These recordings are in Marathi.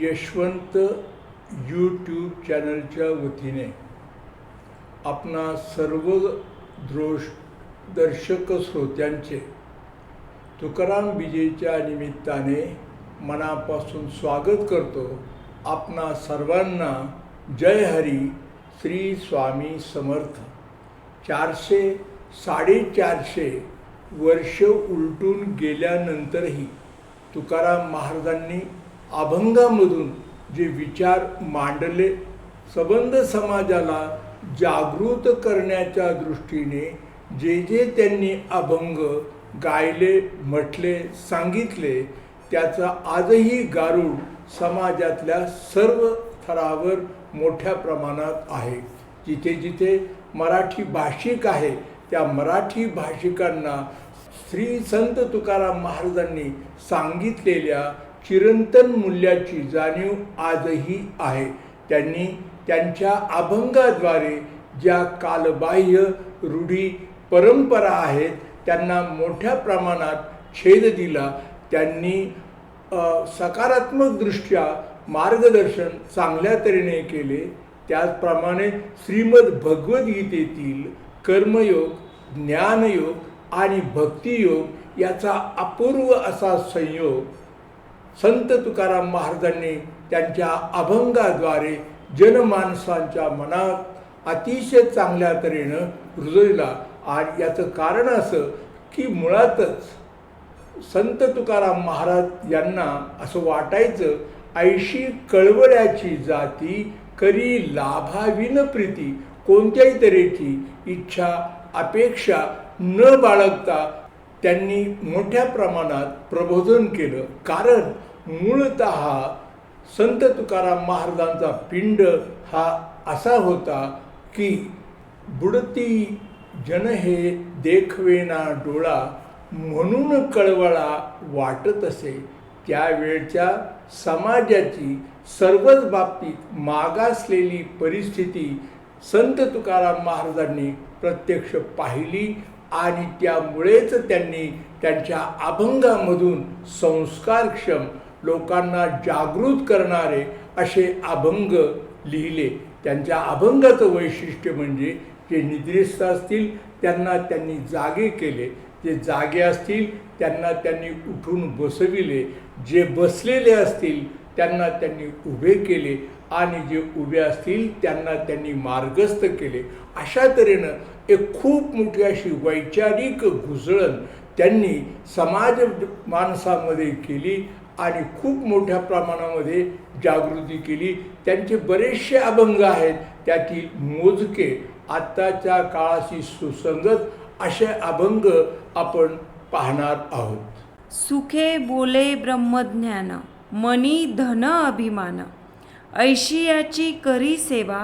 यशवंत यूट्यूब चॅनलच्या वतीने आपणा सर्व दर्शक श्रोत्यांचे तुकाराम बीजेच्या निमित्ताने मनापासून स्वागत करतो। आपणा सर्वांना जय हरी श्री स्वामी समर्थ। 400 450 वर्ष उलटून गेल्यानंतरही तुकाराम महाराजांनी अभंगामधून जे विचार मांडले, संबंध समाजाला जागृत करण्याच्या दृष्टीने जे त्यांनी अभंग गायले, म्हटले, सांगितले, त्याचा आजही गारूड समाजातल्या सर्व स्तरावर मोठ्या प्रमाणात आहे। जिथे जिथे मराठी भाषिक आहे त्या मराठी भाषिकांना श्री संत तुकाराम महाराजांनी सांगितलेल्या चिरंतन मूल्याची जाणीव आजही आहे। त्यांनी त्यांच्या अभंगाद्वारे ज्या कालबाह्य रूढी परंपरा आहेत त्यांना मोठ्या प्रमाणात छेद दिला। त्यांनी सकारात्मक दृष्ट्या मार्गदर्शन चांगल्या तऱ्हेने केले। त्याचप्रमाणे श्रीमद भगवद्गीतेतील कर्मयोग, ज्ञानयोग आणि भक्तियोग याचा अपूर्व असा संयोग संत तुकाराम महाराजांनी त्यांच्या अभंगाद्वारे जनमानसांच्या मनात अतिशय चांगल्या तऱ्हेनं रुजवला। आणि याचं कारण असं की मुळातच संत तुकाराम महाराज यांना असं वाटायचं, ऐशी कळवळ्याची जाती करी लाभाविन प्रीती। कोणत्याही तऱ्हेची इच्छा अपेक्षा न बाळगता त्यांनी मोठ्या प्रमाणात प्रबोधन केलं। कारण मूळतः संत तुकाराम महाराजांचा पिंड हा असा होता की बुडती जन हे देखवेना डोळा, म्हणून कळवळा वाटत असे। त्यावेळच्या समाजाची सर्वच बाबतीत मागासलेली परिस्थिती संत तुकाराम महाराजांनी प्रत्यक्ष पाहिली आणि त्यामुळेच त्यांनी त्यांच्या अभंगामधून संस्कारक्षम लोकांना जागृत करणारे असे अभंग लिहिले। त्यांच्या अभंगाचं वैशिष्ट्य म्हणजे जे निद्रिस्त असतील त्यांना त्यांनी जागे केले, जे जागे असतील त्यांना त्यांनी उठून बसविले, जे बसलेले असतील त्यांना त्यांनी उभे केले आणि जे उभे असतील त्यांना त्यांनी मार्गस्थ केले। अशा तऱ्हेनं एक खूप मोठी अशी वैचारिक घुसळण त्यांनी समाज माणसामध्ये केली आणि खूप मोठ्या प्रमाणामध्ये जागृती केली। त्यांचे बरेचसे अभंग आहेत, त्यातील मोजके आत्ताच्या काळाशी सुसंगत असे अभंग आपण पाहणार आहोत। सुखे बोले ब्रह्मज्ञान, मनी धन अभिमान, ऐशियाची करी सेवा,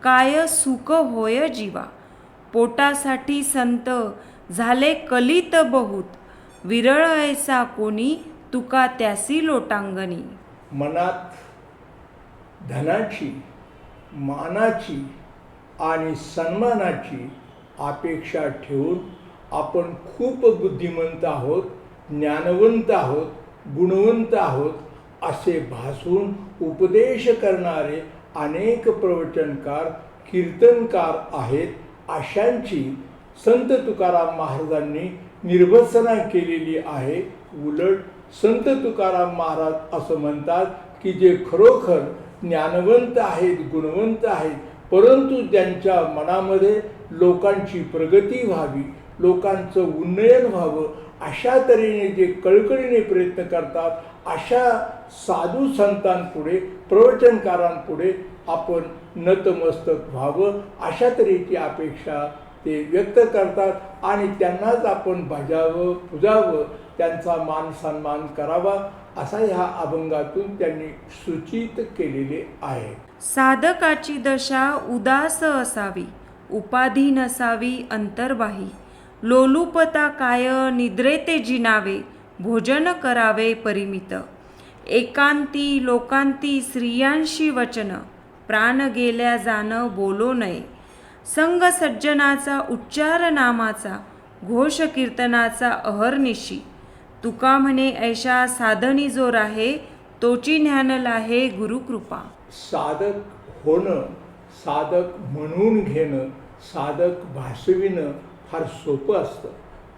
काय सुख होय जीवा। पोटासाठी संत झाले कलित बहुत, विरळ ऐसा कोणी तुका त्यासी लोटांगणी। मनात धनाची, मानाची आणि सन्मानाची अपेक्षा ठेवून आपण खूप बुद्धिमंत आहोत, ज्ञानवंत आहोत, गुणवंत आहोत असे भासून उपदेश करणारे अनेक प्रवचनकार, कीर्तनकार आहेत। अशांची संत तुकाराम महाराजांनी निर्भत्सना केलेली आहे। उलट संत तुकाराम महाराज असं म्हणतात की जे खरोखर ज्ञानवंत आहेत, गुणवंत आहेत, परंतु ज्यांच्या मनामध्ये लोकांची प्रगती व्हावी, लोकांचं उन्नयन व्हावं अशा तऱ्हेने जे कळकळीने प्रयत्न करतात, अशा साधू संतांपुढे, प्रवचनकारांपुढे आपण नतमस्तक व्हावं अशा तऱ्हेची अपेक्षा ते व्यक्त करतात आणि त्यांनाच आपण भजावं, पूजावं, त्यांचा मान सन्मान करावा असा ह्या अभंगातून त्यांनी सूचित केलेले आहे। साधकाची दशा उदास असावी, उपाधी नसावी अंतर्बाही। लोलुपता काय निद्रेते जिनावे, भोजन करावे परिमित। एकांती लोकांती स्त्रियांशी वचन, प्राण गेल्या जाण बोलो नये। संग सज्जनाचा उच्चार नामाचा, घोष कीर्तनाचा अहर्निशी। तुका म्हणे ऐशा साधनी जो राहे, तोची ज्ञानला आहे गुरुकृपा. साधक होणं, साधक म्हणून घेणं, साधक भासविणं फार सोपं असतं.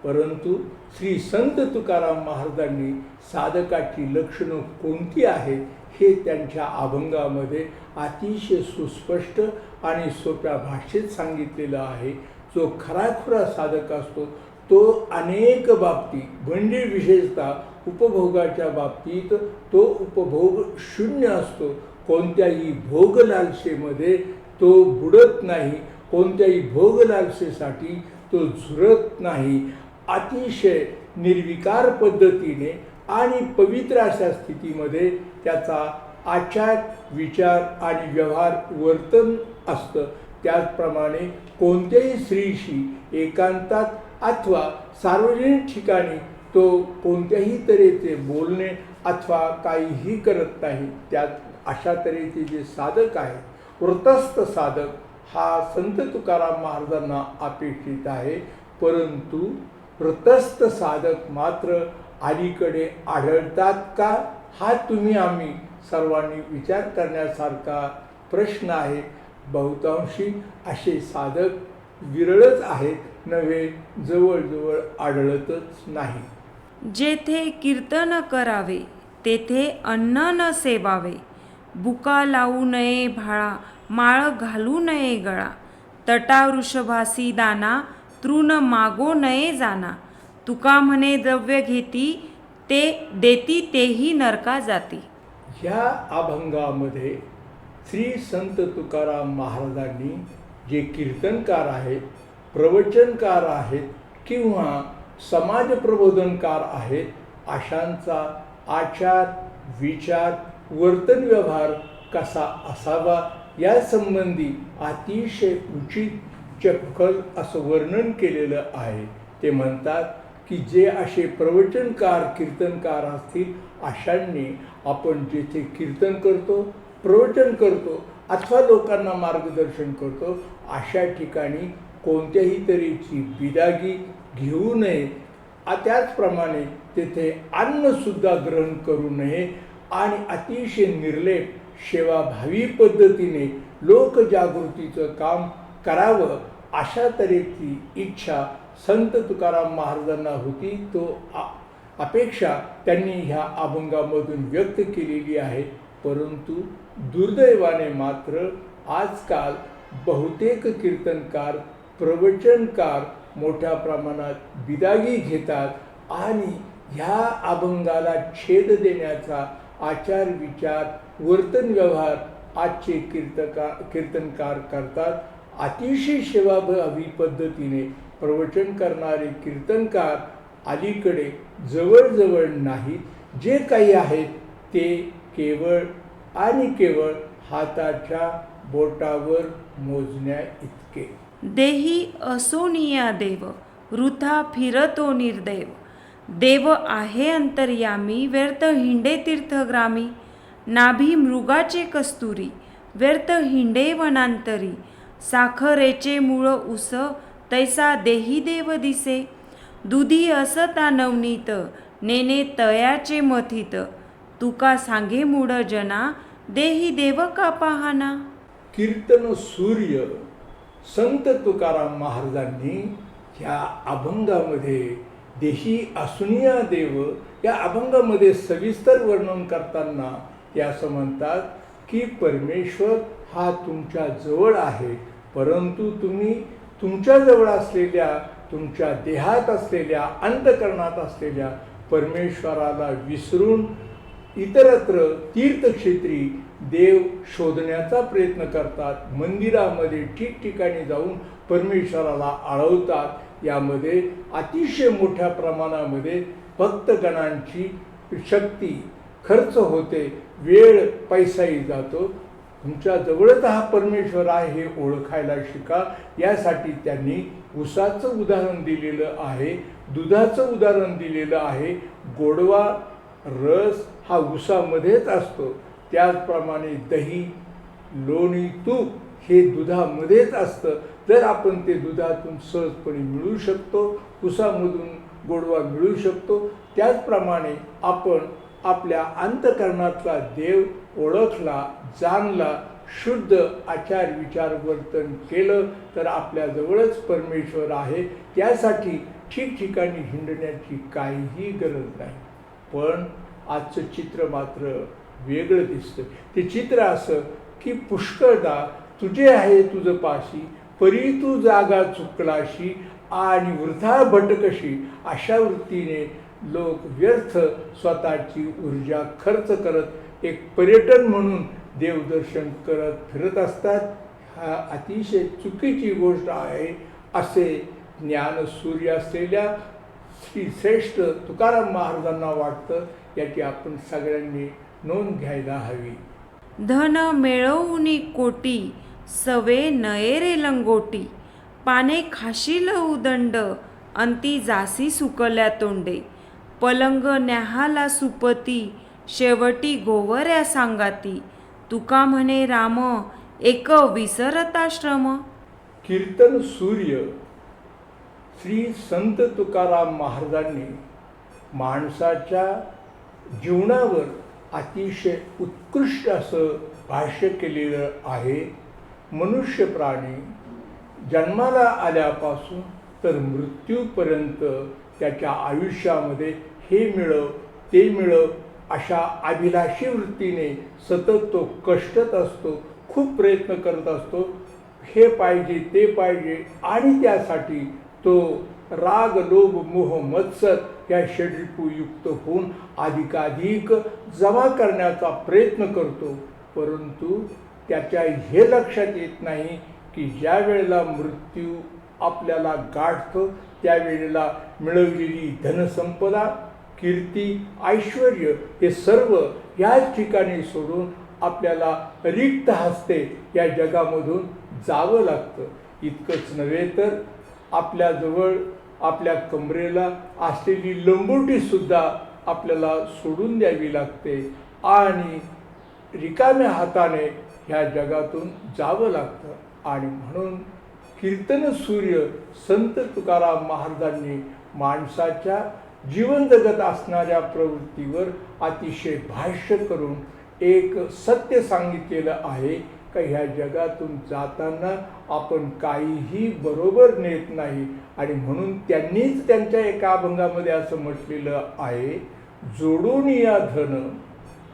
परंतु श्री संत तुकाराम महाराजांनी साधकाची लक्षणं कोणती आहेत हे त्यांच्या अभंगामध्ये अतिशय सुस्पष्ट आणि सोप्या भाषेत सांगितलेलं आहे. जो खराखुरा साधक असतो तो अनेक बाबतीत म्हणजे विशेषतः उपभोगाच्या बाबतीत तो उपभोग शून्य असतो. कोणत्याही भोगलालसेमध्ये तो बुडत नाही, कोणत्याही भोगलालसेसाठी तो झुरत नाही. अतिशय निर्विकार पद्धतीने आणि पवित्र अशा स्थितीमध्ये त्याचा आचार, विचार आणि व्यवहार वर्तन असतं. त्याचप्रमाणे कोणत्याही स्त्रीशी एकांतात अथवा सार्वजनिक ठिकाणी तो कोणत्याही तऱ्हेचे बोलणे अथवा काहीही करत नाही. त्यात अशा तऱ्हेचे जे साधक आहेत, व्रतस्थ साधक हा संत तुकाराम महाराजांना अपेक्षित आहे. परंतु व्रतस्थ साधक मात्र अलीकडे आढळतात का, हा तुम्ही आम्ही सर्वांनी विचार करण्यासारखा प्रश्न आहे. बहुतांशी असे साधक विरळच आहेत, नव्हे जवळजवळ आढळतच नाही. जेथे कीर्तन करावे तेथे अन्न न सेवावे, बुका लावू नये भाळा, माळ घालू नये गळा, तटा वृषभासी दाना, तृण मागो नये जाना, तुका म्हणे द्रव्य घेती, ते देती तेही नरका जाती. ह्या अभंगामध्ये श्री संत तुकाराम महाराजांनी जे कीर्तनकार आहेत, प्रवचनकार आहेत किंवा समाज प्रबोधनकार आहेत, अशांचा आचार, विचार, वर्तन व्यवहार कसा असावा यासंबंधी अतिशय उचित चपखल असं वर्णन केलेलं आहे. ते म्हणतात की जे असे प्रवचनकार, कीर्तनकार असतील अशांनी आपण जेथे कीर्तन करतो, प्रवचन करतो अथवा लोकांना मार्गदर्शन करतो अशा ठिकाणी कोणत्याही तऱ्हेची बिदागी घेऊ नये. त्याचप्रमाणे तेथे अन्नसुद्धा ग्रहण करू नये आणि अतिशय निर्लेप सेवाभावी पद्धतीने लोकजागृतीचं काम करावं अशा तऱ्हेची इच्छा संत तुकाराम महाराजांना होती. तो अपेक्षा त्यांनी ह्या अभंगामधून व्यक्त केलेली आहे. परंतु दुर्दैवाने मात्र आजकाल बहुतेक कीर्तनकार, प्रवचनकार मोठ्या प्रमाणात बिदागी घेतात आणि ह्या अभंगाला छेद देण्याचा आचार, विचार, वर्तन व्यवहार आजचे कीर्तनकार करतात. अतिशय सेवाभावी पद्धतीने प्रवचन करणारे कीर्तनकार अलीकडे जवळजवळ नाहीत. जे काही आहेत ते केवळ आणि केवळ हाताच्या बोटावर मोजण्या इतके. देही असोनिया देव, वृथा फिरतो निर्दैव, देव आहे अंतर्यामी, व्यर्थ हिंडे तीर्थग्रामी, नाभी मृगाचे कस्तुरी, व्यर्थ हिंडे वनांतरी, साखरेचे मूळ उस, तैसा देही देव दिसे, दुधी असता नवनीत, नेने तयाचे मथित, तुका सांगे मूढ जना, देही देव का पाहना. कीर्तन सूर्य संत तुकाराम महाराजांनी ह्या अभंगामध्ये देही असुनिया देव या अभंगामध्ये सविस्तर वर्णन करताना ते असं म्हणतात की परमेश्वर हा तुमच्या जवळ आहे, परंतु तुम्ही तुमच्या जवळ असलेल्या, तुमच्या देहात असलेल्या, अंतःकरणात असलेल्या परमेश्वराला विसरून इतरत्र तीर्थक्षेत्री देव शोधण्याचा प्रयत्न करतात. मंदिरामध्ये ठिकठिकाणी जाऊन परमेश्वराला आळवतात. यामध्ये अतिशय मोठ्या प्रमाणामध्ये भक्तगणांची शक्ती खर्च होते, वेळ पैसाही जातो. तुमच्या जवळच हा परमेश्वर आहे हे ओळखायला शिका. यासाठी त्यांनी उसाचं उदाहरण दिलेलं आहे, दुधाचं उदाहरण दिलेलं आहे. गोडवा रस हा उसामध्येच असतो, त्याचप्रमाणे दही, लोणी, तूप हे दुधामध्येच असतं. जर आपण ते दुधातून सहजपणे मिळू शकतो, उसामधून गोडवा मिळू शकतो, त्याचप्रमाणे आपण आपल्या अंतःकरणातला देव ओळखला, जाणला, शुद्ध आचार विचार वर्तन केलं तर आपल्याजवळच परमेश्वर आहे. त्यासाठी ठिकठिकाणी हिंडण्याची काहीही गरज नाही. पण आजचं चित्र मात्र वेगळं दिसतं. ते चित्र असं की पुष्कळदा तुझे आहे तुझं पाशी, परी तू जागा चुकलाशी आणि वृथा भटकशी, अशा वृत्तीने लोक व्यर्थ स्वतःची ऊर्जा खर्च करत एक पर्यटन म्हणून देवदर्शन करत फिरत असतात. हा अतिशय चुकीची गोष्ट आहे असे ज्ञानसूर्य असलेल्या श्री श्रेष्ठ तुकाराम महाराजांना वाटतं. याची आपण सगळ्यांनी नोंद घ्यायला हवी. धन मिळवूनी कोटी, सवे नये रे लंगोटी, पाने खाशील उदंड, अंती जासी सुकल्या तोंडे, पलंग न्याहाला सुपती, शेवटी गोवऱ्या सांगाती, तुका म्हणे राम, एक विसरता श्रम. कीर्तन सूर्य श्री संत तुकाराम महाराजांनी माणसाच्या जीवनावर अतिशय उत्कृष्ट असं भाष्य केलेलं आहे. मनुष्य प्राणी जन्माला आल्यापासून तर मृत्यूपर्यंत त्याच्या आयुष्यामध्ये हे मिळव ते मिळव अशा अभिलाषी वृत्तीने सतत तो कष्टत असतो, खूप प्रयत्न करत असतो. हे पाहिजे ते पाहिजे आणि त्यासाठी तो राग लोभ मोह मत्सर या षड्रिपुयुक्त होऊन अधिकाधिक जमा करण्याचा प्रयत्न करतो. परंतु त्याच्या हे लक्षात येत नाही की ज्या वेळेला मृत्यू आपल्याला गाठतो त्यावेळेला मिळवलेली धनसंपदा, कीर्ती, ऐश्वर्य हे सर्व याच ठिकाणी सोडून आपल्याला रिक्त हस्ते या जगामधून जावं लागतं. इतकंच नव्हे तर आपल्याजवळ आपल्या कमरेला असलेली लंगोटीसुद्धा आपल्याला सोडून द्यावी लागते आणि रिकाम्या हाताने ह्या जगातून जावं लागतं. आणि म्हणून कीर्तन सूर्य संत तुकाराम महाराजांनी माणसाच्या जीवन जगत असणाऱ्या प्रवृत्तीवर अतिशय भाष्य करून एक सत्य सांगितलेलं आहे का ह्या जगातून जाताना आपण काहीही बरोबर नेत नाही. आणि म्हणून त्यांनीच त्यांच्या एका अभंगामध्ये असं म्हटलेलं आहे, जोडून या धन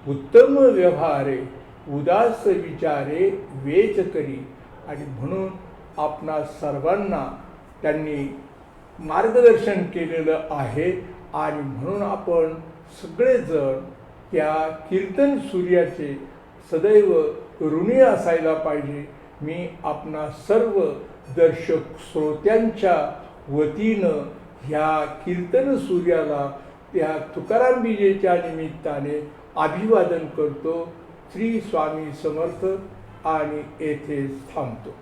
उत्तम व्यवहारे, उदास विचारे वेच करी. आणि म्हणून आपणा सर्वांना त्यांनी मार्गदर्शन केलेलं आहे. आणि म्हणून आपण सगळेजण त्या कीर्तन सूर्याचे सदैव ऋणी असायला पाहिजे. मी आपणा सर्व दर्शक श्रोत्यांच्या वतीनं ह्या कीर्तन सूर्याला त्या तुकाराम बीजेच्या निमित्ताने अभिवादन करतो. श्री स्वामी समर्थ. आणि येथेच थांबतो.